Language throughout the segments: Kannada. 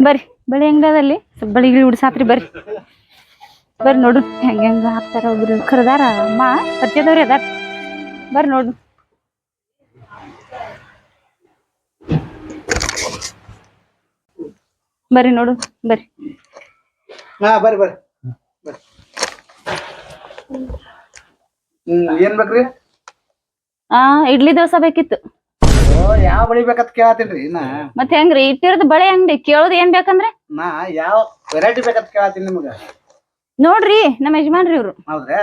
ಬರ್ರಿ ಬಳಿ ಅಂಗಡದಲ್ಲಿ ಬಳಿ ಗಿಳಿ ಉಡ್ಸಾತ್ರಿ ಬರ್ರಿ ಬರ್ರಿ ನೋಡು ಹೆಂಗ ಹೆಂಗ ಹಾಕ್ತಾರ ಒಬ್ರು ಕರ್ದಾರ ಅಮ್ಮ ಪರಿಚಯದವ್ರಿ ಅದಾರ ಬರ್ರಿ ನೋಡು ಬರ್ರಿ ನೋಡು ಬರ್ರಿ ಬರ್ರಿ ಬರ್ರಿ ಏನ್ ಬೇಕ್ರಿ? ಇಡ್ಲಿ ದೋಸೆ ಬೇಕಿತ್ತು. ಯಾವ ಬಳಿ ಬೇಕಂತ ಕೇಳತ್ತೀನ್ರಿ ನಾ. ಮತ್ತೆ ಹೆಂಗ್ರಿ ಇಟ್ಟಿರೋದು ಬಳೆ ಅಂಗಡಿ ಕೇಳೋದು ಏನ್ ಬೇಕಂದ್ರೆ ನಾ ಯಾವ ವೆರೈಟಿ ಬೇಕಂತ ಕೇಳತ್ತೀನಿ ನಿಮ್ಗ. ನೋಡ್ರಿ ನಮ್ಮ ಯಜಮಾನ್ರಿ ಇವ್ರು. ಹೌದ್ರಾ?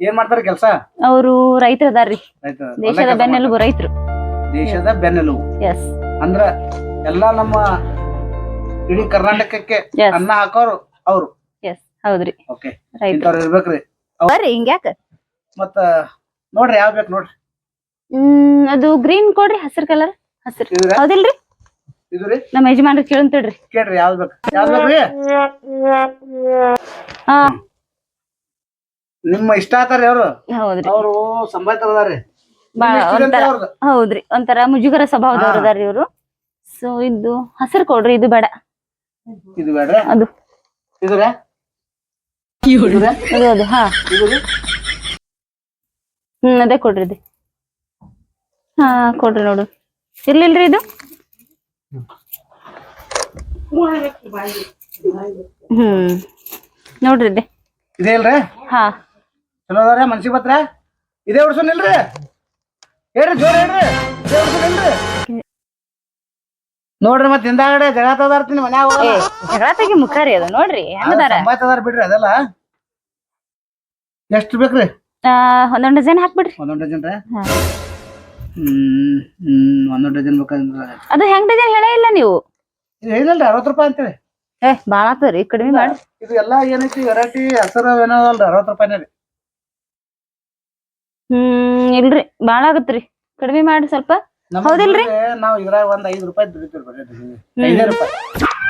ಏನ್ ಮಾಡ್ತಾರ ಕೆಲ್ಸ? ಅವರು ರೈತರ ಅದಾರ್ರಿ. ದೇಶದ ಬೆನ್ನೆಲುಬು ರೈತರು. ದೇಶದ ಬೆನ್ನೆಲುಬು. ಎಸ್. ಅಂದ್ರ ಎಲ್ಲಾ ನಮ್ಮ ಇಡೀ ಕರ್ನಾಟಕಕ್ಕೆ ಅನ್ನ ಹಾಕೋರು ಅವ್ರು. ಎಸ್ ಹೌದ್ರಿ. ಓಕೆ ರೈತರು ಇರ್ಬೇಕ್ರಿ. ಬರ್ರಿ ಹಿಂಗ್ಯಾಕ ಮತ್ತ ನೋಡ್ರಿ ಯಾವ್ ಬೇಕು ನೋಡ್ರಿ. ಅದು ಗ್ರೀನ್ ಕೊಡ್ರಿ ಹಸಿರು ಕಲರ್ ಹಸಿರು ಹೌದಿಲ್ರಿ? ಇದು ರೀ ನಮ್ಮ ಯಜಮಾನ್ರಿ ಕೇಳಂತೇಳ್ರಿ. ಕೇಳ್ರಿ ಯಾವ್ದು ಬೇಕು ಯಾವ್ದು ಬೇಕ್ರಿ? ನಿಮ್ಮ ಇಷ್ಟ ಆತಾರ ಅವ್ರು. ಹೌದ್ರಿ ಅವ್ರು ಸಂಬಾಯ್ತಾರದಾರ್ರಿ. ಹೌದ್ರಿ ಒಂಥರ ಮುಜುಗರ ಸ್ವಭಾವದವ್ರ ಅದಾರ್ರಿ ಇವ್ರು. ಸೊ ಇದು ಹಸಿರು ಕೊಡ್ರಿ ಇದು ಬೇಡ. ಇದು ಬೇಡ್ರಿ ಅದು ಇದ್ರೆ ಅದು ಹಾ ಅದೇ ಕೊಡ್ರಿ ಇದು ಹಾ ಕೊಡ್ರಿ ನೋಡು ಇರ್ಲಿಲ್ರಿ ಇದು ನೋಡ್ರಿ ಇದೆ ಇದೇ ಇಲ್ರಿ? ಹಾ ಚಲೋ ಅದಾರ ಮನ್ಸಿಗೆ ಬತ್ರ ಇದೇ ಉಡ್ಸೋನ್ ಇಲ್ರಿ? ಹೇಳ್ರಿ ಜೋರ್ ಹೇಳ್ರಿ ನೋಡ್ರಿ ಮತ್ ಹಿಂದಾಗಡೆ ಜಗಳ ತದಾರ್ತೀನಿ ಮನ್ಯಾಗ ಜಗಳ ತೆಗಿ ಮುಖ ರೀ ಅದು ನೋಡ್ರಿ ಹೆಂಗದಾರ ಸಂಬಾಯ್ತದಾರ ಬಿಡ್ರಿ ಅದೆಲ್ಲ. ಎಷ್ಟು ಬೇಕ್ರಿ? ಒಂದೊಂದ್ ಡಜನ್ ಹಾಕ್ಬಿಡ್ರಿ. ಒಂದೊಂದ್ ಡಜನ್ ರೀ? ಒಂದೊಂದ್ ಡಜನ್ ಬೇಕಂದ್ರ ಅದು ಹೆಂಗ್ ಡಜನ್ ಹೇಳೇ ಇಲ್ಲ ನೀವು. ಇದು ಏನಲ್ರಿ 60 ರೂಪಾಯಿ ಅಂತೇಳಿ. ಬಾಳ ಆತದ್ರಿ ಕಡಿಮೆ ಮಾಡಿ. ಇದು ಎಲ್ಲಾ ಏನೈತಿ ವೆರೈಟಿ ಹಸರ ಏನೋ ಅಲ್ರಿ 60 ರೂಪಾಯಿನೇ ರೀ. ಇಲ್ರಿ ಬಾಳ ಆಗತ್ರಿ ಕಡಿಮೆ ಮಾಡಿ ಸ್ವಲ್ಪ. ಹೌದಿಲ್ರಿ? ನಾವ್ ಇದ್ರಾಗ ಒಂದ್ 5 ರೂಪಾಯಿ ದುಡಿತೀವಿ ಬರೀ 5 ರೂಪಾಯಿ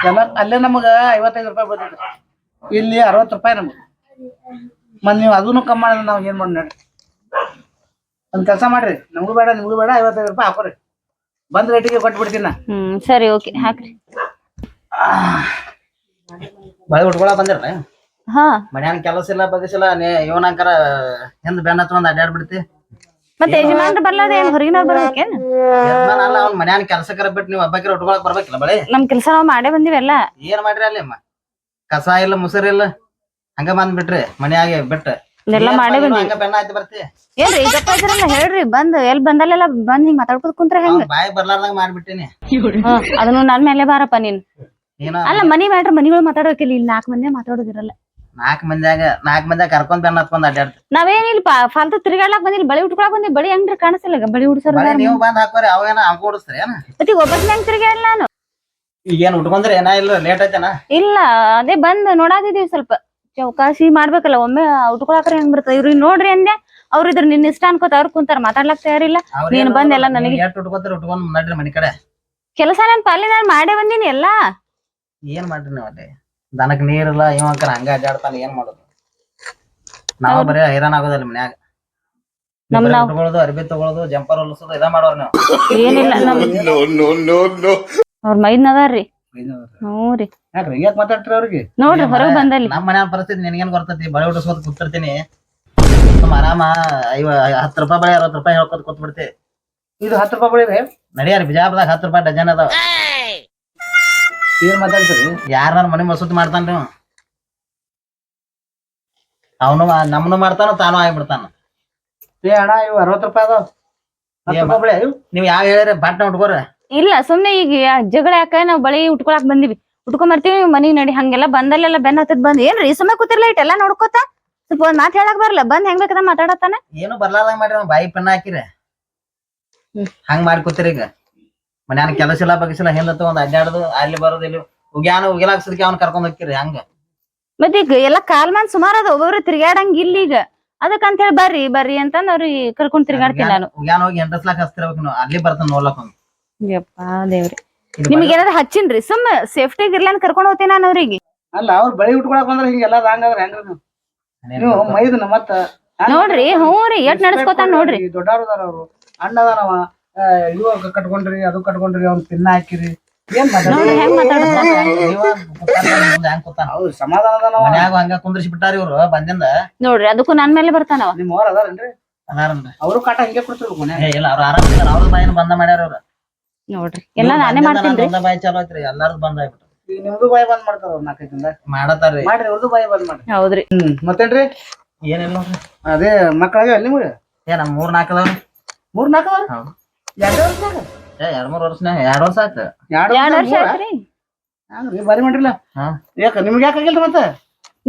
ಎಲ್ಲ ಅಲ್ಲೇ ನಮಗ 55 ರೂಪಾಯಿ ಬರ್ತೈತಿ. ಇಲ್ಲಿ 60 ರೂಪಾಯಿ ನಮಗ. ಮತ್ ನೀವು ಅದನ್ನು ಕಮ್ಮಿ ಮಾಡಿದ್ರೆ ನಾವ್ ಏನ್ ಮಾಡಿ ನೋಡ್ರಿ. ಒಂದ್ ಕೆಲಸ ಮಾಡ್ರಿ ನಮಗೂ ಬೇಡ ನಿಮ್ಗೂ ಬೇಡ 55 ರೂಪಾಯಿ ಹಾಕೋರಿ. ಬಂದ್ ರೇಟಿಗೆ ಕೊಟ್ಬಿಡ್ತೀನಿ ನಾ. ಸರಿ ಓಕೆ ಹಾಕ್ರಿ. ಬಳಿ ಉಟ್ಕೊಳಕ್ ಬಂದಿರ್ರಿ? ಹಾ ಮನ್ಯಾನ ಕೆಲಸ ಇಲ್ಲ ಬಗ್ಸಿಲ್ಲ ಇವನಂಕರ ಹಿಂದ್ ಬೆನ್ನ ಹತ್ಕೊಂಡ್ ಅಡ್ಡಾಡ್ ಬಿಡ್ತಿ. ಮತ್ತೆ ಯಜಮಾನ್ರು ಬರ್ಲಾದ ಏನ್ ಹೊರಗಿನವ್ರು ಬರ್ಬೇಕೇನ್? ಅಲ್ಲ ಅವ್ನ ಮನ್ಯಾನ ಕೆಲ್ಸಕ್ಕರ ಬಿಟ್ಟು ನೀವ್ ಹಬ್ಬಕ್ಕಿರ ಉಟ್ಕೊಳಕ್ ಬರ್ಬೇಕಿಲ್ಲ ಬಳಿ. ನಮ್ ಕೆಲ್ಸ ನಾವ್ ಮಾಡೇ ಬಂದಿವೆಲ್ಲ. ಏನ್ ಮಾಡ್ರಿ ಅಲ್ಲಿ ಕಸ ಇಲ್ಲ ಮುಸರಿ ಇಲ್ಲ ಹಂಗ ಬಂದ್ಬಿಟ್ರಿ ಮನ್ಯಾಗೆ ಬಿಟ್ಟ ಎಲ್ಲ ಮಾಡೇ ಬಂದಿ. ಹಂಗ ಬೆನ್ನ ಆಯ್ತು ಬರ್ತಿ ಏನ್ರಿ ಗಪ್ಪ ಇದ್ರಲ್ಲ ಹೇಳ್ರಿ ಬಂದ್ ಎಲ್ ಬಂದಲ್ಲೆಲ್ಲ ಬಂದ್ ಹಿಂಗ್ ಮಾತಾಡ್ಕೊತ ಕುಂತ್ರ ಹೆಂಗ? ಬಾಯಿ ಬರ್ಲಾರ್ದಂಗ ಮಾಡ್ಬಿಟ್ಟಿನಿ. ಅದನ್ನು ನನ್ ಮೇಲೆ ಬಾರಪ್ಪ ನೀನ್. ನೀನು ಅಲ್ಲ ಮನಿ ಮಾಡ್ರಿ ಮನಿಗಳು ಮಾತಾಡೋಕಿಲ್ಲ ಇಲ್ಲಿ 4 ಮಂದಿ ಮಾತಾಡೋದಿರಲ್ಲ. 4 ಮಂದ್ಯಾಗ ಕರ್ಕೊಂಡ್ ಬೆನ್ನ ಹತ್ಕೊಂಡ್ ಅಡ್ಡಾಡ್ತಿ. ನಾವೇನಿಲ್ಪ ಫಾಲ್ತು ತಿರ್ಗಾಡ್ಲಾಕ್ ಬಂದಿಲ್ಲ ಬಳಿ ಉಟ್ಕೊಳಕ್ ಬಂದಿ. ಬಳಿ ಅಂಗ್ರಿ ಕಾಣಿಸಲ್ಲ ಬಳಿ ಉಡ್ಸೋರ್ ನೀವು ಬಂದ್ ಹಾಕೋರಿ ಅವೇನ ಹಂಗ ಓಡಿಸ್ತೀರಿ ಏನ? ಮತ್ತೆ ಒಬ್ಬಕ್ ಹೆಂಗ್ ತಿರ್ಗಾಡ್ಲ ನಾನು ಈಗೇನ್ ಉಟ್ಕೊಂಡ್ರಿ ಏನ ಇಲ್ಲ ಲೇಟ್ ಐತೆನ? ಇಲ್ಲ ಅದೇ ಬಂದ್ ನೋಡಾತಿದೀವಿ ಸ್ವಲ್ಪ ಚೌಕಾಸಿ ಮಾಡ್ಬೇಕಲ್ಲ ಒಮ್ಮೆ ಉಟ್ಕೊಳಕ್ರ ಹೆಂಗ್ ಬರ್ತದ. ಇವ್ರಿಗೆ ನೋಡ್ರಿ ಅಂದೆ ಅವ್ರ ಇದ್ರ ನಿನ್ ಇಷ್ಟ ಅನ್ಕೋತ ಅವ್ರ ಕುಂತಾರ ಮಾತಾಡ್ಲಕ್ ತಯಾರಿಲ್ಲ. ನೀನ್ ಬಂದ್ ಎಲ್ಲ ನನಗೆ ಎಷ್ಟು ಉಟ್ಕೋತೀರಿ ಉಟ್ಕೊಂಡ್ ನಡ್ರಿ ಮನಿ ಕಡೆ. ಕೆಲಸ ನನ್ ಪಾಲಿ ನಾನ್ ಮಾಡೇ ಬಂದಿನಿ ಎಲ್ಲಾ. ಏನ್ ಮಾಡ್ರಿ ನೀವ್ ಅಲ್ಲಿ ದನಕ್ ನೀರಿಲ್ಲ ಇವಂಕರ ಹಂಗ ಅಡ್ಡಾಡ್ತಾನ ಏನ್ ಮಾಡೋದು? ನಾವ್ ಬರೀ ಹೈರಾಣ ಆಗೋದಿಲ್ಲ ಮನ್ಯಾಗ. ಉಟ್ಕೊಳ್ಳೋದು ಅರ್ಬಿ ತಗೊಳೋದು ಜಂಪರ್ ಹೊಲಸೋದು ಇದ ಮಾಡೋರ್ ನೀವು. ಏನಿಲ್ಲ ಅವ್ರ ಮೈದ್ನ ಅದಾರ್ರಿ. ಹ್ಞೂ ರೀ ಯಾಕ್ರಿ ಯಾಕೆ ಮಾತಾಡ್ತೀರಿ ಅವ್ರಿಗೆ? ನೋಡ್ರಿ ಹೊರಗ್ ಬಂದಲ್ಲಿ ನಮ್ ಮನ್ಯಾನ ಪರಿಸ್ಥಿತಿ ನಿನ್ಗೇನ್ ಬರ್ತೈತಿ? ಬಳೆ ಉಡಿಸ್ಕೋತ ಕೂತಿರ್ತೀನಿ ಆರಾಮ 10 ರೂಪಾಯಿ ಬಳೆ 60 ರೂಪಾಯಿ ಹೇಳ್ಕೊತ ಕೂತ್ಬಿಡ್ತಿ. ಇದು 10 ರೂಪಾಯಿ ಬಳಿ ರೀ? ನಡಿಯಾರಿ ಬಿಜಾಪುರದಾಗ 10 ರೂಪಾಯಿ ಡಜನ್ ಅದಾವ. ಏನ್ ಮಾತಾಡ್ತೀರಿ? ಯಾರ ಮನಿ ಮಸೂತಿ ಮಾಡ್ತಾನ್ರಿ ಅವನು ನಮ್ನು ಮಾಡ್ತಾನ ತಾನು ಆಗ್ಬಿಡ್ತಾನ. ಅಣ್ಣ ಇವ್ 60 ರೂಪಾಯಿ ಅದಾವ 10 ರೂಪಾಯಿ ಬಳಿ. ನೀವ್ ಯಾವ ಹೇಳಿರಿ ಬಾಟ್ನ ಉಟ್ಕೋರಿ. ಇಲ್ಲ ಸುಮ್ನೆ ಈಗ ಜಗಳ ಯಾಕ ನಾವ್ ಬಳಿ ಉಟ್ಕೊಳಕ್ ಬಂದಿವಿ ಉಟ್ಕೊಂಡ್ ಬರ್ತೀವಿ ಮನಿಗ್ ನಡಿ ಹಂಗೆಲ್ಲ ಬಂದಲ್ಲೆಲ್ಲ ಬೆನ್ ಹತ್ತದ್ ಬಂದ್ ಏನ್ರಿ ಸುಮ್ಮನೆ ಕೂತಿರ್ಲ ಇಟ್ ಎಲ್ಲಾ ನೋಡ್ಕೋತ ಸ್ವಲ್ಪ ಒಂದ್ ಮಾತ್ ಹೇಳಕ್ ಬರ್ಲ ಬಂದ್ ಹೆಂಗ್ ಬೇಕದ ಮಾತಾಡತಾನ. ಏನು ಬರ್ಲಾರ್ದಂಗ ಮಾಡ್ರಿ ಬಾಯಿ ಪೆನ್ನ ಹಾಕಿರಿ ಹಂಗ್ ಮಾಡಿ ಕೂತಿರಿ. ಈಗ ಮನ್ಯಾನ ಕೆಲಸ ಇಲ್ಲ ಬಗ್ಸಿಲ್ಲ ಹಿಂದತ್ತು ಒಂದ್ ಅಡ್ಡಾಡದು ಅಲ್ಲಿ ಬರೋದು ಇಲ್ಲಿ ಉಗ್ಯಾಕ್ಸದಕ್ಕೆ ಅವ್ನ ಕರ್ಕೊಂಡ್ ಹೋಗ್ತಿರಿ ಹಂಗ. ಮತ್ ಈಗ ಎಲ್ಲಾ ಕಾಲ್ ಮಂದ್ ಸುಮಾರ ಅದ ಒಬ್ಬೊಬ್ರು ತಿರ್ಗಾಡಂಗ್ ಇಲ್ಲ ಈಗ ಅದಕ್ಕಂತ ಹೇಳಿ ಬರ್ರಿ ಬರ್ರಿ ಅಂತಂದ್ ಅವ್ರಿಗೆ ಕರ್ಕೊಂಡ್ ತಿರ್ಗಾಡ್ತೀನಿ ನಾನು. ಉಗ್ಯಾನ ಹೋಗಿ ಎಂಟಸ್ಲಾಕ್ ಹಚ್ತಿರ್ಬೇಕು ನೀವು ಅಲ್ಲಿ ಬರ್ತಾನ ನೋಡ್ಲಕ್ ಅವ್ನು. ಯಪ್ಪಾ ದೇವ್ರಿ ನಿಮ್ಗೆ ಏನಾರ ಹಚ್ಚಿನ್ರಿ ಸುಮ್ಮ ಸೇಫ್ಟಿಗ್ ಇರ್ಲಾನ್ ಕರ್ಕೊಂಡ್ ಹೋಗ್ತೀನಿ ನಾನು ಅವ್ರಿಗೆ. ಅಲ್ಲ ಅವ್ರ ಬಳಿ ಉಟ್ಕೊಳಕ್ ಬಂದ್ರ ಹಿಂಗೆಲ್ಲ ಹಂಗಾದ್ರ ಹೆಂಗ್ರಿ ನೀವು ಮೈದನ ಮತ್ತ ನೋಡ್ರಿ? ಹ್ಞೂ ರೀ ಎಷ್ಟ್ ನಡ್ಸ್ಕೊತಾನ ನೋಡ್ರಿ. ದೊಡ್ಡವ್ರ ಅದಾರ ಅವ್ರು ಅಣ್ಣ ಅದಾನವ ಇವು ಕಟ್ಕೊಂಡ್ರಿ ಅದು ಕಟ್ಕೊಂಡ್ರಿ ಅವ್ನ ಪಿನ್ನ ಹಾಕಿರಿ ಏನ್ ನೋಡ್ರಿ ಹೆಂಗ್ ಮಾತಾಡ್ತಾರ. ಹೆಂಗ್ ಕೂತಾನ ಹೌದು ಸಮಾಧಾನ ಮನ್ಯಾಗ ಹಂಗ ಕುಂದ್ರಿಸಿ ಬಿಟ್ಟಾರ ಇವ್ರು ಬಂದಿಂದ. ನೋಡ್ರಿ ಅದಕ್ಕೂ ನನ್ ಮೇಲೆ ಬರ್ತಾನವ. ನಿಮ್ಮ ಅವ್ರ ಅದಾರೇನ್ರಿ? ಅದಾರನ್ರಿ. ಅವರು ಕಾಟ ಹಿಂಗೆ ಕೊಡ್ತಿರ್ಬೇಕು ಮನ್ಯಾಗ. ಇಲ್ಲ ಅವ್ರ ಆರಾಮ ಇದಾರ. ಅವ್ರ ಬಾಯಿನ ಬಂದ ಮಾಡ್ಯಾರ ಅವ್ರ. ನೋಡ್ರಿ ಎಲ್ಲಾ ನಾನೇ ಮಾಡ್ತೀನ್ರಿ. ಬಾಯಿ ಚಾಲು ಐತ್ರಿ ಎಲ್ಲಾರ್ದು ಬಂದ್ ಆಗ್ಬಿಟ್ರಿ. ಈಗ ನಿಮ್ದು ಬಾಯಿ ಬಂದ್ ಮಾಡ್ತಾರ ಅವ್ರು 4 ದಿನದ ಮಾಡತಾರ್ರಿ. ಮಾಡ್ರಿ ಅವ್ರದ್ದು ಬಾಯಿ ಬಂದ್ ಮಾಡ್ರಿ. ಹೌದ್ರಿ. ಮತ್ತೇನ್ರಿ ಏನಿಲ್ಲ ನೋಡ್ರಿ. ಅದೇ ಮಕ್ಕಳಾಗ್ಯಾವ ನಿಮ್ಗೆ? ನಮ್ 3-4 ಅದಾವ್ರಿ. 3-4 ಹೌದು. 2 ವರ್ಷದಾಗ 2-3 ವರ್ಷನ್ಯಾಗ 2 ವರ್ಷ ಆಯ್ತು. 2 ವರ್ಷ ಆಯ್ತ್ರಿ. ಹಂಗ್ರಿ ಬಾರಿ ಮಾಡ್ರಿಲ್ಲ. ಹಾ ಯಾಕ ನಿಮ್ಗೆ ಯಾಕಾಗಿಲ್ರಿ ಮತ್ತೆ?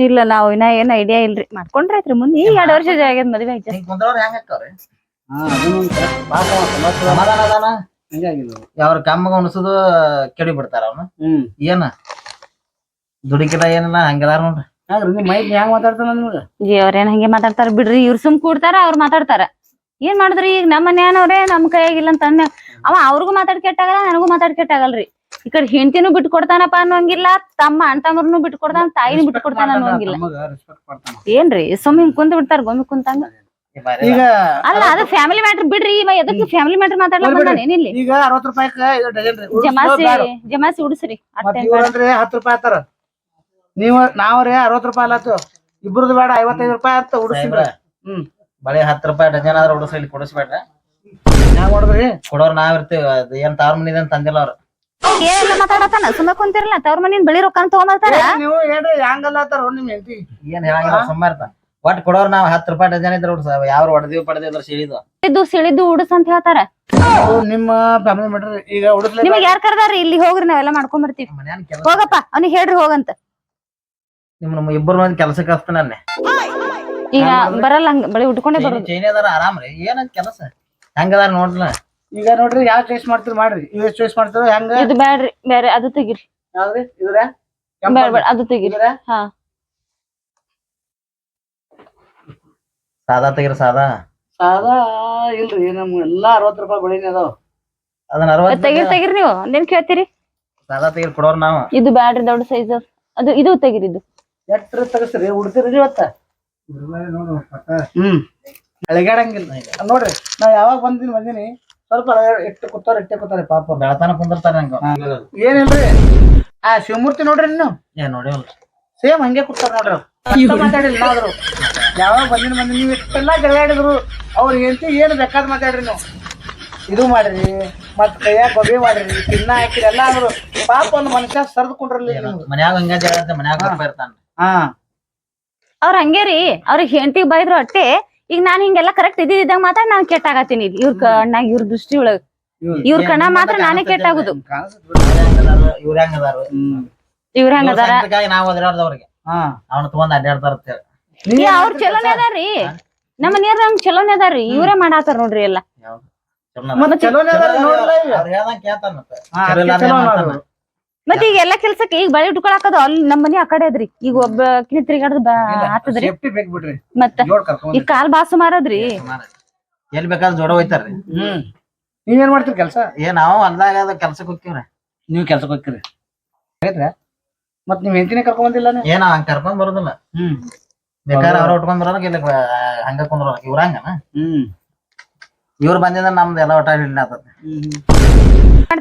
ಇಲ್ಲ ನಾವು ಇನ್ನ ಏನ್ ಐಡಿಯಾ ಇಲ್ರಿ. ಮಾಡ್ಕೊಂಡ್ರಿ ಆಯ್ತ್ರಿ ಮುಂದೆ. ಈಗ 2 ವರ್ಷ ಆಗ್ಯದ ಮದ್ವೆ ಆಯ್ತು. ಹಿಂಗ್ ಕುಂದ್ರವ್ರ ಹೆಂಗ್ ಹಾಕವ್ರಿ? ಅದನ್ನು ಪಾಪ ಸಮಾಧಾನ ಅದಾನ. ಹಂಗೆ ಆಗಿಲ್ಲ ಅವ್ರ ಕಮ್ಮಗ ಉಣಸುದು ಕೆಡಿ ಬಿಡ್ತಾರ ಅವ್ನು. ಏನ ದುಡಿಕಿದ ಏನಿಲ್ಲ ಹಂಗದಾರ ನೋಡ್ರಿ. ಹಂಗ್ರಿ ನಿಮ್ ಮೈಕ್ ಹೆಂಗ್ ಮಾತಾಡ್ತಾನ ನಿಮ್ಗೆ? ಅವ್ರೇನ್ ಹಂಗೆ ಮಾತಾಡ್ತಾರ ಬಿಡ್ರಿ. ಇವ್ರ ಸುಮ್ ಕೂಡ್ತಾರ ಅವ್ರ ಮಾತಾಡ್ತಾರ. ಏನ್ ಮಾಡಿದ್ರಿ ಈಗ ನಮ್ಮ ಮನ್ಯಾನವ್ರೆ ನಮ್ ಕೈಯಾಗಿಲ್ಲ ಅಂತ ಅನ್ನ ಅವ ಅವ್ರಿಗೂ ಮಾತಾಡ್ ಕೆಟ್ಟಾಗಲ್ಲ ನನಗೂ ಮಾತಾಡ್ ಕೆಟ್ಟಾಗಲ್ರಿ. ಈ ಕಡೆ ಹೆಂಡತಿನೂ ಬಿಟ್ಟು ಕೊಡ್ತಾನಪ್ಪ ಅನ್ನೋಂಗಿಲ್ಲ, ತಮ್ಮ ಅಣ್ತಮ್ಮರ್ನು ಬಿಟ್ಟು ಕೊಡ್ತಾನ, ತಾಯಿನೂ ಬಿಟ್ಟು ಕೊಡ್ತಾನ ಅನ್ನೋಂಗಿಲ್ಲ. ಏನ್ರಿ ಸುಮ್ ಹಿಂಗ್ ಕುಂತ ಬಿಡ್ತಾರ ಗೊಮ್ಮಿ ಕುಂತಂಗ. ಈಗ ಅಲ್ಲ ಅದ ಫ್ಯಾಮಿಲಿ ಮ್ಯಾಟ್ರ್ ಬಿಡ್ರಿ. ಇವ ಎದಕ್ಕೆ ಫ್ಯಾಮಿಲಿ ಮ್ಯಾಟ್ರ್ ಮಾತಾಡ್ಲಕ್ ಬಂದಾನ ಏನಿಲ್ಲ. ಈಗ 60 ರೂಪಾಯಿಕ ಇದು ಡಜನ್ ರೀ. ಜಮಾಸಿ ಉಡ್ಸ್ರಿ. ಮತ್ತೆ ಇವ್ರಂದ್ರೆ 10 ರೂಪಾಯಿ ಆತಾರ. ನೀವ್ ನಾವ್ರಿ 60 ರೂಪಾಯಿ ಅಲ್ಲತ್ತು. ಇಬ್ರದ್ದು ಬೇಡ 55 ರೂಪಾಯಿ ಅಂತ ಉಡ್ಸಿದ್ರ. ಬಳೆ 10 ರೂಪಾಯಿ ಡಜನ್ ಆದ್ರ ಉಡಸ್ರಿ. ಇಲ್ಲಿ ಕೊಡಿಸ್ಬೇಡ್ರಿ. ಹ್ಯಾಂಗ ಮಾಡುದ್ರಿ? ಕೊಡೋರ್ ನಾವ್ ಇರ್ತೀವಿ. ಅದ್ ಏನ್ ತಾವ್ರ ಮನಿದ ಅಂತ ತಂದಿಲ್ಲ ಅವ್ರು. ಏನೆಲ್ಲ ಮಾತಾಡತಾನ ಸುಮ್ಮನೆ ಕುಂತಿರಲ್ಲ. ತವ್ರ ಮನಿನ್ ಬೆಳಿ ರೊಕ್ಕ ತಗೊಂಬರ್ತಾರ. ನೀವು ಏನ್ರಿ ಹ್ಯಾಂಗಲ್ಲ ಆತಾರ ನಿಮ್ ಹೆಂಡತಿ? ಏನ್ ಹೇಳಂಗಿಲ್ಲ ಸುಮ್ಮ ಇರ್ತಾನ. ಒಟ್ ಕೊಡೋರ್ ನಾವ್ 10 ರೂಪಾಯಿ ಡಜನ್ ಇದ್ರ ಉಡ್ಸ. ಯಾವ್ರು ಹೊಡೆದಿವ್ ಪಡೆದಿದ್ರ ಸಿಳಿದು ಸಿಳಿದು ಉಡಸ್ ಅಂತ ಹೇಳ್ತಾರ. ನಿಮ್ಮ ಫ್ಯಾಮಿಲಿ ಮ್ಯಾಟರ್ ಈಗ ಉಡಿಸ್ಲಿ. ನಿಮಗ್ ಯಾರ್ ಕರ್ದಾರಿ? ಇಲ್ಲಿ ಹೋಗ್ರಿ ನಾವೆಲ್ಲ ಮಾಡ್ಕೊಂಡ್ ಬರ್ತೀವಿ. ಮನ್ಯಾನ ಕೆಲಸ ಹೋಗಪ್ಪ ಅವ್ನಿಗೆ ಹೇಳ್ರಿ ಹೋಗಂತ. ನಿಮ್ ಇಬ್ಬರು ಮಂದಿ ಕೆಲ್ಸಕ್ಕೆ ಹಚ್ತಾನ ಅಲ್ಲೇ. ಈಗ ಬರಲ್ಲ ಹಂಗ ಬಳಿ ಉಟ್ಕೊಂಡೇ ಬರೋದು. ಚೈನಿದಾರ ಆರಾಮ್ರಿ. ಏನಂತ ಕೆಲಸ ಹೆಂಗದಾರ ನೋಡ್ರಲ್ಲ. ಈಗ ನೋಡ್ರಿ ಯಾವ ಚಾಯ್ಸ್ ಮಾಡ್ತೀರಿ ಮಾಡ್ರಿ. ಇವ್ ಚಾಯ್ಸ್ ಮಾಡ್ತೀರ ಹೆಂಗ? ಇದು ಬ್ಯಾಡ್ರಿ ಬೇರೆ ಅದು ತೆಗಿರಿ. ಯಾವ್ದ್ರಿ ಇದ್ರ? ಬೇಡ ಅದು ತೆಗಿರಿ. ಹಾ ಸಾದಾ ತೆಗಿರಿ. ಸಾದಾ ಇಲ್ರಿ ನಮ್ ಎಲ್ಲಾ 60 ರೂಪಾಯಿ ಬೆಳಿನೇ ಅದಾವ. ಅದನ್ನ 60 ತೆಗಿರಿ ನೀವು ಒಂದೇನ್ ಕೇಳ್ತೀರಿ? ಸಾದಾ ತೆಗಿರಿ ಕೊಡೋರ್ ನಾವ್. ಇದು ಬ್ಯಾಡ್ರಿ ದೊಡ್ಡ ಸೈಜ್. ಅದು ಇದು ತೆಗಿರಿ. ಇದು ಎಟ್ರ ತಗಸ್ರಿ ಉಡ್ತಿರಿ ಇವತ್ತ? ಅಳಗಾಡಂಗಿಲ್ಲ ನೋಡ್ರಿ. ನಾ ಯಾವಾಗ ಬಂದಿನಿ ಸ್ವಲ್ಪ ಇಟ್ಟೆ ಕೂತಾರ ಪಾಪ. ಬೆಳತಾನ ಕುಂದಿರ್ತಾರ ಹಂಗ. ಏನಿಲ್ರಿ ಆ ಶಿವಮೂರ್ತಿ ನೋಡ್ರಿ ನೀವು? ಏನ್ ನೋಡಿವಲ್ರಿ. ಸೇಮ್ ಹಂಗೆ ಕೂತಾರ ನೋಡ್ರಿ. ಮಾತಾಡಿಲ್ಲ ನಾದ್ರು. ಯಾವಾಗ ಬಂದಿನಿ ನೀವು ಇಷ್ಟೆಲ್ಲಾ ಜಗಳಾಡಿದ್ರು. ಅವ್ರ ಹೆಂಡತಿ ಏನ್ ಬೇಕಾದ್ ಮಾತಾಡ್ರಿ ನೀವು. ಇದು ಮಾಡ್ರಿ ಮತ್ ಕೈಯಾಗ ಗೊಬ್ಬೆ ಮಾಡ್ರಿ ತಿನ್ನ ಹಾಕಿರಿ ಎಲ್ಲಾ ಅಂದ್ರು. ಪಾಪ ಒಂದ್ ಮನುಷ್ಯ ಸರ್ದ್ಕೊಂಡ್ರಲ್ಲ. ಮನ್ಯಾಗ ಹಂಗ ಜಗಳ ಮನ್ಯಾಗ ಗಪ್ಪ ಇರ್ತಾನ. ಅವ್ರ ಹಂಗೇರಿ. ಅವ್ರಿಗೆ ಹೆಂಡತಿಗೆ ಬೈದ್ರು ಅಟ್ಟೆ. ಈಗ ನಾನ್ ಹಿಂಗೆಲ್ಲ ಕರೆಕ್ಟ್ ಇದ್ದಿದ್ದಾಗ ಮಾತ್ರ ನಾನ್ ಕೆಟ್ಟಾಗತ್ತೀನಿ. ಇವ್ರ ಕಣ್ಣಾಗ ಇವ್ರ ದೃಷ್ಟಿ ಒಳಗ ಇವ್ರ ಕಣ್ಣ ಮಾತ್ರ ನಾನೇ ಕೆಟ್ಟಾಗುದು. ಇವ್ರ ಹೆಂಗದಾರ ಇವ್ರ ಹಂಗದಾರ. ನಾವ್ ಅದ್ರಾಡ್ದವ್ರಿಗೆ ಅವ್ನ ತಗೊಂಡ್ ಅಡ್ಡಾಡ್ತಾರ. ಅವ್ರ ಚಲೋನೇ ಅದಾರ್ರಿ. ನಮ್ಮ ಮನೆಯವ್ರ ನಮ್ಗ್ ಚಲೋನೇ ಅದಾರ್ರಿ. ಇವ್ರೇ ಮಾಡಾತಾರ ನೋಡ್ರಿ ಎಲ್ಲ. ಮತ್ ಈಗ ಎಲ್ಲಾ ಕೆಲ್ಸಕ್ಕೆ ಈಗ ಬಳಿ ಉಟ್ಕೊಳಕದು ಅಲ್ಲಿ ನಮ್ ಮನಿ ಆ ಕಡೆ ಅದ್ರಿ. ಈಗ ಒಬ್ಬ ತಿರುಗಾಡದ್ ಆತದ್ರಿ. ಮತ್ತ ಈಗ ಕಾಲ್ ಬಾ ಸುಮಾರದ್ರಿ. ಎಲ್ಲಿ ಬೇಕಾದ್ರೆ ಜೋಡ ಹೋಯ್ತಾರ್ರಿ. ನೀವೇನ್ ಮಾಡ್ತೀರಿ ಕೆಲ್ಸ? ನಾವು ಹೊಲ್ದಾಗ ಕೆಲ್ಸಕ್ಕೆ ಹೋಗ್ತೀವ್ರಿ. ನೀವ್ ಕೆಲ್ಸಕ್ಕೆ ಹೋಗ್ತೀರಿ ಮತ್ ನೀವ್ ಹೆಂಡತಿನೇ ಕರ್ಕೊಂಡ್ ಬಂದಿಲ್ಲ? ಏನ ಹಂಗ ಕರ್ಕೊಂಡ್ ಬರೋದಿಲ್ಲ. ಬೇಕಾದ್ರೆ ಅವ್ರ ಉಟ್ಕೊಂಡ್ ಬರೋದ ಹಂಗ ಕುಂದ್ರ ಇವ್ರ ಹಂಗನ. ಇವ್ರು ಬಂದಿದ್ರ ನಮ್ದು ಎಲ್ಲ ಒಟ್ಟ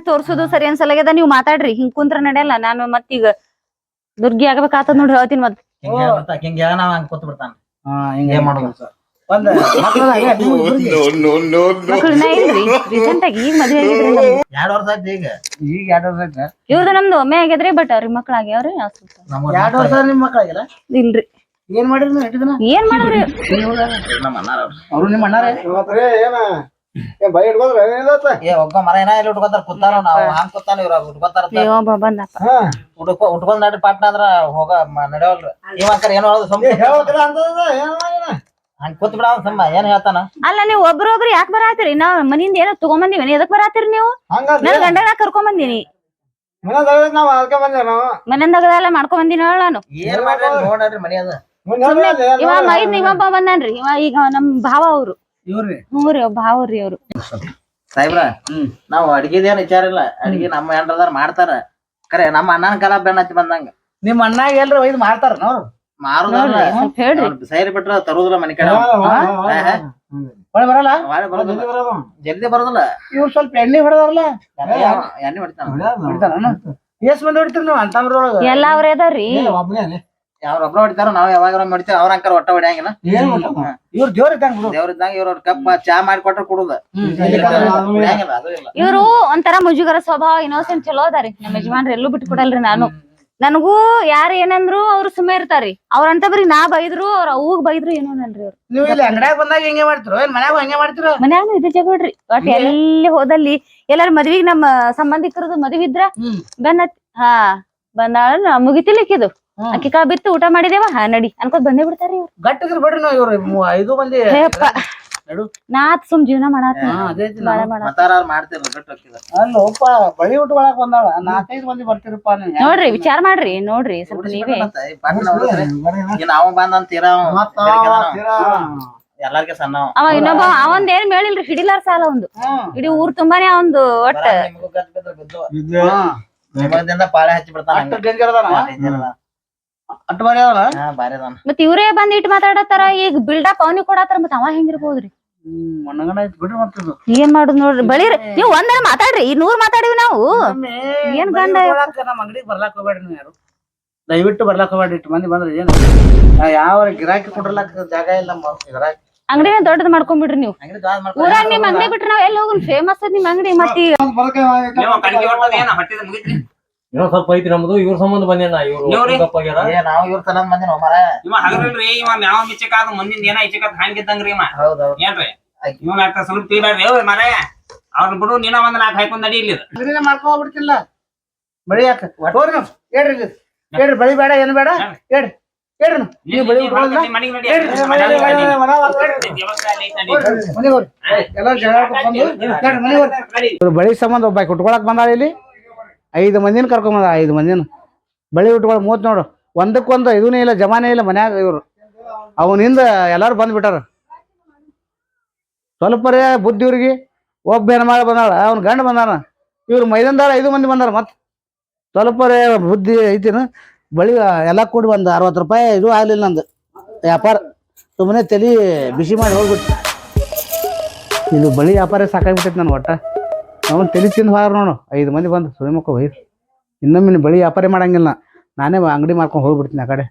ತೋರ್ಸುದು ಸರಿ ಅನ್ಸಲಾಗ್ಯದ. ನೀವ್ ಮಾತಾಡ್ರಿ. ಹಿಂಗ್ ಕುಂತ್ರ ನಡೆಯಲ್ಲ. ನಾನು ಮತ್ತೀಗ ದುರ್ಗಿ ಆಗ್ಬೇಕಾತದ ನೋಡ್ರಿ. ಹೇಳ್ತೀನಿ ಮತ್ ಹಿಂಗ ನಾವ್ ಹಂಗ ಕೂತ್ ಬಿಡ್ತಾನ. ಹಿಂಗೆ ಮಾಡೋದು. ಮಕ್ಳನ್ನ ಇಲ್ರಿ. ರೀಸೆಂಟ್ ಆಗಿ ಈಗ ಮದ್ವೆ ಆಗಿದ್ರಿ. 2 ವರ್ಷ ಆಯ್ತು. ಈಗ 2 ವರ್ಷ ಆಯ್ತಾ? ಇವ್ರದ್ದು ನಮ್ದು ಒಮ್ಮೆ ಆಗಿದ್ರಿ. ಬಟ್ ಅವ್ರಿಗೆ ಮಕ್ಳ ಆಗ್ಯಾವ್ರಿ. 2 ವರ್ಷ ನಿಮ್ ಮಕ್ಳಾಗಿಲ್ಲ? ಇಲ್ರಿ. ಏನ್ ಮಾಡಿರಿ ನೀವು? ಹಿಡಿದನ ಏನ್ ಮಾಡ್ರಿ? ಅವ್ರು ನಿಮ್ ಅಣ್ಣಾರೇ ಒಬ್ಬ ಮರ ಏನ ಇಲ್ಲಿ ಉಟ್ಕೋತಾರ ಕೂತಾರ. ನಾವ್ ಹಂಗ್ ಕೂತಾನ ಇವ್ರ ಉಟ್ಕೋತಾರ. ಉಟ್ಕೊಂಡ್ ನಡ್ರಿ ಪಾಟ್ನ ಅಂದ್ರ ಹೋಗ ನಡೆಯವಲ್ರಿ. ಇವಾಕರ್ ಏನ್ ಹಂಗ ಕೂತ್ ಬಿಡ ಸಮ್ಮ ಏನ್ ಹೇಳ್ತಾನ. ಅಲ್ಲ ನೀವು ಒಬ್ರೊಬ್ರು ಯಾಕೆ ಬರಾತಿರಿ? ನಾವ್ ಮನಿಂದ ಏನೋ ತಗೊಂಬಂದಿವಿ. ಎದಕ್ ಬರಾತಿರಿ ನೀವು? ನನ್ ಗಂಡನ ಕರ್ಕೊಂಡ್ ಬಂದಿನಿ. ಮನೆಯಿಂದಾಗದೆಲ್ಲ ಮಾಡ್ಕೊಂಡ್ ಬಂದಿನಿ ಹೇಳ ನಾನು. ಏನ್ ಮಾಡ್ರಿ ನೋಡ್ರಿ ಮನಿ ಅದ. ಇವ ಮೈದ್ ನಿಮ್ಮಪ್ಪ ಬಂದಾನ್ರಿ. ಇವ ಈಗ ನಮ್ ಭಾವ ಅವ್ರು. ಹ್ಞೂ ರೀ ಭಾವ್ರಿ ಅವ್ರು. ಸಾಹೇಬ್ರ ನಾವ್ ಅಡ್ಗಿದೇನ್ ವಿಚಾರ ಇಲ್ಲ. ಅಡ್ಗಿ ನಮ್ಮ ಹೆಂಡ್ರದಾರ ಮಾಡ್ತಾರ. ಕರೆ ನಮ್ಮ ಅಣ್ಣನ ಕಾಲ ಬೆಣ್ಣ ಹಚ್ಚಿ ಬಂದಂಗ. ನಿಮ್ ಅಣ್ಣ ಎಲ್ರ ಒಯ್ದು ಮಾಡ್ತಾರ ನೋಡ್ರು. ಮಾರುದಲ್ಲ ಹೇಳ್ರಿ. ಸೈರಿ ಬಿಟ್ರ ತರುದಿಲ್ಲ ಮನಿ ಕಡೆ. ಒಳ್ಳೆ ಬರಲ್ಲ ಜಲ್ದಿ ಬರೋದಿಲ್ಲ ಇವ್ರು ಸ್ವಲ್ಪ ಎಣ್ಣೆ ಹೊಡೆದಾರಲ್ಲ ಎಣ್ಣೆ ಹೊಡಿತಾನ ಹೊಡಿತಾನ ಎಷ್ಟ್ ಮಂದಿ ಹೊಡಿತೀರಿ ನೀವು ಅಂತಮ್ರೊಳಗ ಎಲ್ಲಾ ಅವ್ರ ಅದಾರ್ರಿ ಅವ್ರೊಬ್ರ ಹೊಡಿತಾರ ನಾವ್ ಯಾವಾಗ ಹೊಡಿತೇವೆ ಅವ್ರ ಅಂಕರ್ ಒಟ್ಟ ಹೊಡ್ಯಾಂಗಿಲ್ಲ ಇವ್ರ ಜೋರ್ ಇದ್ದಂಗ ಬಿಡು ದೇವ್ರ ಇದ್ದಂಗ ಇವ್ರ ಕಪ್ಪ ಚಾ ಮಾಡಿ ಕೊಟ್ರ ಕುಡುದ ಹೊಡ್ಯಾಂಗಿಲ್ಲ ಅದು ಇಲ್ಲ ಇವ್ರು ಒಂಥರ ಮುಜುಗರ ಸ್ವಭಾವ ಇನ್ನೋಸೆಂಟ್ ಚಲೋ ಅದಾರಿ ನಮ್ಮ ಯಜಮಾನ್ರಿ ಎಲ್ಲೂ ಬಿಟ್ಕೊಡಲ್ರಿ ನಾನು ನನಗೂ ಯಾರು ಏನಂದ್ರು ಅವ್ರು ಸುಮ್ಮನೆ ಇರ್ತಾರಿ ಅವ್ರಂತ ಬರೀ ನಾ ಬೈದ್ರು ಅವ್ರ ಅವ್ಗ್ ಬೈದ್ರು ಏನೋ ನನ್ರಿ ಅವ್ರು ನೀವು ಇಲ್ಲಿ ಅಂಗಡ್ಯಾಗ ಬಂದಾಗ ಹೆಂಗೆ ಮಾಡ್ತಿರೋ ಏನ್ ಮನ್ಯಾಗ ಹಂಗೆ ಮಾಡ್ತಿರೋ ಮನ್ಯಾಗ ಇದೇ ಜಗಡ್ರಿ ಒಟ್ ಎಲ್ಲಿ ಹೋದಲ್ಲಿ ಎಲ್ಲಾರು ಮದ್ವಿಗ್ ನಮ್ಮ ಸಂಬಂಧಿಕರದು ಮದ್ವಿ ಇದ್ರ ಬೆನ್ನತ್ತಿ ಹಾ ಬಂದಾಳ ಮುಗಿತಿಲಿಕ್ಕಿದು ಅಕ್ಕಿ ಕಾಳು ಬಿತ್ತು ಊಟ ಮಾಡಿದೇವ ಹಾ ನಡಿ ಅನ್ಕೋತ್ ಬಂದೇ ಬಿಡ್ತಾರಿ ಇವ್ರು ಗಟ್ಟಿದ್ರು ಬಿಡ್ರಿ ನಾವು ಇವ್ರು 5 ಮಂದಿ ಹೇಯಪ್ಪ ನಡು ನಾತ್ ಸುಮ್ ಜೀವನ ಮಾಡಾತ ಅದೇ ಬಾಳ ಮಾಡ ಮತಾರ ಮಾಡ್ತಿರ್ಲ ಗಟ್ಟ ಹೋಗ್ತಿದ ಅಲ್ಲೋಪ ಬಳಿ ಉಟ್ಕೊಳಕ್ ಬಂದಾಳ 4-5 ಮಂದಿ ಬರ್ತಿರಪ್ಪ ನೀವು ನೋಡ್ರಿ ವಿಚಾರ ಮಾಡ್ರಿ ನೋಡ್ರಿ ಸ್ವಲ್ಪ ನೀವೇ ಅವ ಬಂದ ಅಂತೀರ ಎಲ್ಲಾರ್ಗೆ ಸಣ್ಣ ಅವ ಇನ್ನೊಬ್ಬ ಅವಂದ್ ಏನ್ ಮೇಳಿಲ್ರಿ ಹಿಡಿಲಾರ ಸಾಲ ಒಂದು ಇಡೀ ಊರ್ ತುಂಬಾನೇ ಅವಂದು ಒಟ್ಟ ನಿಮಗದಿಂದ ಪಾಳೆ ಹಚ್ಚಿ ಬಿಡ್ತಾನ ಅಷ್ಟು ಡೇಂಜರ್ ಅದಾನ ಅಷ್ಟು ಬಾರಿ ಅದಾನ ಬಾರಿ ಅದಾನ ಮತ್ ಇವ್ರೇ ಬಂದ್ ಇಟ್ ಮಾತಾಡತಾರ ಈಗ ಬಿಲ್ಡಪ್ ಅವನಿಗೆ ಕೊಡತಾರ ಮತ್ ಅವ ಹೆಂಗಿರ್ಬೋದ್ರಿ ಮಣ್ಣಗಣ ಐತ್ ಬಿಡ್ರಿ ಮತ್ತದು ಏನ್ ಮಾಡುದ್ ನೋಡ್ರಿ ಬಳಿರಿ ನೀವ್ ಒಂದರ ಮಾತಾಡ್ರಿ 100 ಮಾತಾಡಿವಿ ನಾವು ಏನ್ ಗಂಡ ನಮ್ಮ ಅಂಗಡಿಗೆ ಬರ್ಲಾಕ್ ಹೋಗ್ಬೇಡ್ರಿ ನೀವು ಯಾರು ದಯವಿಟ್ಟು ಬರ್ಲಾಕ್ ಹೋಗ್ಬೇಡ್ರಿ ಇಟ್ಟು ಮಂದಿ ಬಂದ್ರೆ ಏನು ಯಾವ ಗಿರಾಕಿ ಕೊಡ್ರಲಾಕ ಜಾಗ ಇಲ್ಲ ನಮ್ಮ ಗಿರಾಕಿ ಅಂಗಡಿನ ದೊಡ್ಡದ್ ಮಾಡ್ಕೊಂಡ್ಬಿಡ್ರಿ ನೀವು ಊರಾಗ ನಿಮ್ ಅಂಗಡಿ ಬಿಟ್ರಿ ನಾವ್ ಎಲ್ಲಿ ಹೋಗುನ್ ಫೇಮಸ್ ಅದ್ ನಿಮ್ ಅಂಗಡಿ ಮತ್ತಿ ಏನೋ ಸ್ವಲ್ಪ ಐತಿ ನಮ್ದು ಇವ್ರ ಸಂಬಂಧ ಬಂದೇನ ಇವ್ರು ನಾವ್ ಇವ್ರ ಸಲ ಬಂದಿನ ಮರ ಇವ ಹಗಲ್ರಿ ಇವ ಮ್ಯಾವ ಮಿಚ್ಚಕಾದ ಮಂದಿನ ಏನ ಇಚ್ಚಕಾದ ಹಂಗಿದ್ದಂಗ್ರಿ ಇವ ಏನ್ರಿ ಇವ್ನ ಅಷ್ಟ ಸ್ವಲ್ಪ ತೀರ್ರಿ ಮರ ಅವ್ರ ಬಿಡು ನೀನ ಒಂದ್ 4 ಹಾಕೊಂಡ್ ನಡಿ ಇಲ್ಲಿ ಅಂಗಡಿನ ಮಾಡ್ಕೊಂಡ್ ಹೋಗ್ಬಿಡ್ತಿಲ್ಲ ಬಳಿ ಯಾಕ ಹೋಗ್ರಿ ನೀವು ಹೇಳ್ರಿ ಇಲ್ಲಿ ಹೇಳ್ರಿ ಬಳಿ ಬೇಡ ಏನು ಬೇಡ ಹೇಳ್ರಿ ಹೇಳ್ರಿ ನೀವು ಬಳಿ ಮನಿಗ್ ನಡಿ ಇವ್ರು ಬಳಿ ಸಂಬಂಧ ಒಬ್ಬ ಉಟ್ಕೊಳಕ್ ಬಂದಾಳ ಇಲ್ಲಿ 5 ಮಂದಿನ ಕರ್ಕೊಂಡ್ ಬಂದ 5 ಮಂದಿನ ಬಳಿ ಉಟ್ಕೊಳ 30 ನೋಡು ಒಂದಕ್ಕೊಂದು ಇದೂನೇ ಇಲ್ಲ ಜಮಾನೆ ಇಲ್ಲ ಮನ್ಯಾಗ ಇವ್ರು ಅವನಿಂದ ಎಲ್ಲಾರು ಬಂದ್ಬಿಟ್ಟಾರ ಸ್ವಲ್ಪರೇ ಬುದ್ಧಿ ಇವ್ರಿಗೆ ಒಬ್ಬ ಹೆಣ್ಮಗಳು ಬಂದಾಳ ಅವ್ನ ಗಂಡ ಬಂದಾನ ಇವ್ರು ಮೈದಂದಾರ 5 ಮಂದಿ ಬಂದಾರ ಮತ್ ಸ್ವಲ್ಪರೇ ಬುದ್ಧಿ ಐತಿನ ಬಳಿ ಎಲ್ಲ ಕೂಡಿ ಒಂದು 60 ರೂಪಾಯಿ ಇದು ಆಗ್ಲಿಲ್ಲ ನಂದು ವ್ಯಾಪಾರ ಸುಮ್ಮನೆ ತಲೆ ಬಿಸಿ ಮಾಡಿ ಹೋಗ್ಬಿಟ್ಟು ಇದು ಬಳಿ ವ್ಯಾಪಾರ ಸಾಕಾಗ್ಬಿಟ್ಟೈತಿ ನನ್ ಒಟ್ಟ ಅವ್ನು ತಲೆ ತಿಂದು ಹೋಗ್ಯಾರ ನೋಡು 5 ಮಂದಿ ಬಂದು ಸುಳಿ ಮಕ್ಕ ಒಯ್ದು ಇನ್ನೊಮ್ಮೆ ಬಳಿ ವ್ಯಾಪಾರ ಮಾಡಂಗಿಲ್ಲ ನಾನೇ ಅಂಗಡಿ ಮಾಡ್ಕೊಂಡು ಹೋಗ್ಬಿಡ್ತೀನಿ ಆ ಕಡೆ